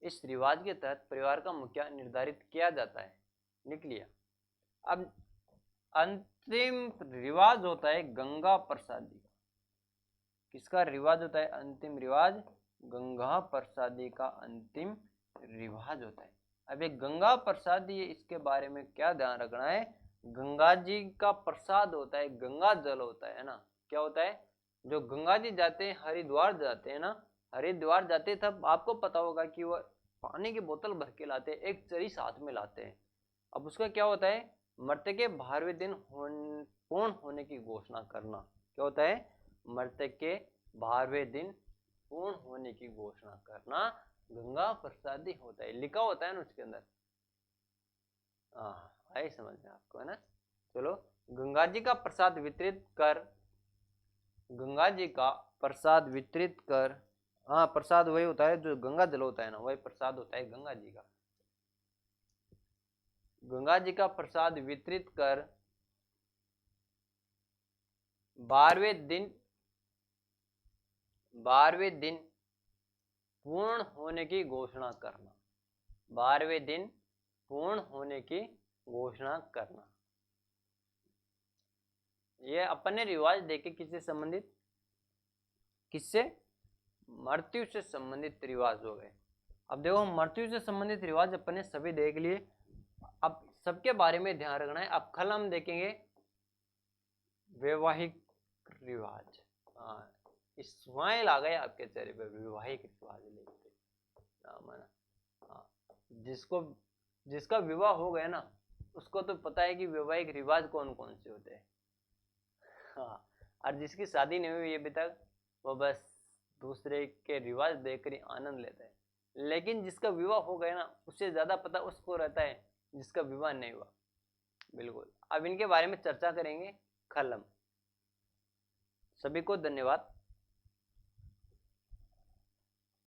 Speaker 1: इस रिवाज के तहत परिवार का मुखिया निर्धारित किया जाता है, लिख लिया। अब अंतिम रिवाज होता है गंगा प्रसादी का। किसका रिवाज होता है? अंतिम रिवाज गंगा प्रसादी का अंतिम रिवाज होता है। अब ये गंगा प्रसादी, इसके बारे में क्या ध्यान रखना है? गंगा जी का प्रसाद होता है, गंगा जल होता है ना। क्या होता है? जो गंगा जी जाते हैं, हरिद्वार जाते हैं ना, हरिद्वार जाते हैं तब आपको पता होगा कि वो पानी की बोतल भर के लाते हैं, एक चरी साथ में लाते हैं। अब उसका क्या होता है? मृत्यु के 12वें दिन पूर्ण होने की घोषणा करना। क्या होता है? मृत्यु के 12वें दिन पूर्ण होने की घोषणा करना गंगा प्रसादी होता है, लिखा होता है ना उसके अंदर। आई समझ में आपको, है ना। चलो गंगा जी का प्रसाद वितरित कर, गंगा जी का प्रसाद वितरित कर। हाँ प्रसाद वही होता है जो गंगा जल होता है ना, वही प्रसाद होता है गंगा जी का। गंगा जी का प्रसाद वितरित कर 12वें दिन, 12वें दिन पूर्ण होने की घोषणा करना। 12वें दिन पूर्ण होने की घोषणा करना। ये अपन ने रिवाज देखे किससे संबंधित, किससे, मृत्यु से संबंधित रिवाज हो गए। अब देखो मृत्यु से संबंधित रिवाज अपन ने सभी देख लिए, अब सबके बारे में ध्यान रखना है। अब कल हम देखेंगे वैवाहिक रिवाज। हाँ, स्माइल आ गए आपके चेहरे पे, वैवाहिक रिवाज लेते हाँ, जिसका विवाह हो गया ना उसको तो पता है कि वैवाहिक रिवाज कौन कौन से होते हैं। हाँ, और जिसकी शादी नहीं हुई अभी तक वो बस दूसरे के रिवाज देखकर ही आनंद लेता है, लेकिन जिसका विवाह हो गया ना उससे ज्यादा पता उसको रहता है जिसका विवाह नहीं हुआ। बिल्कुल, अब इनके बारे में चर्चा करेंगे कल हम। सभी को धन्यवाद।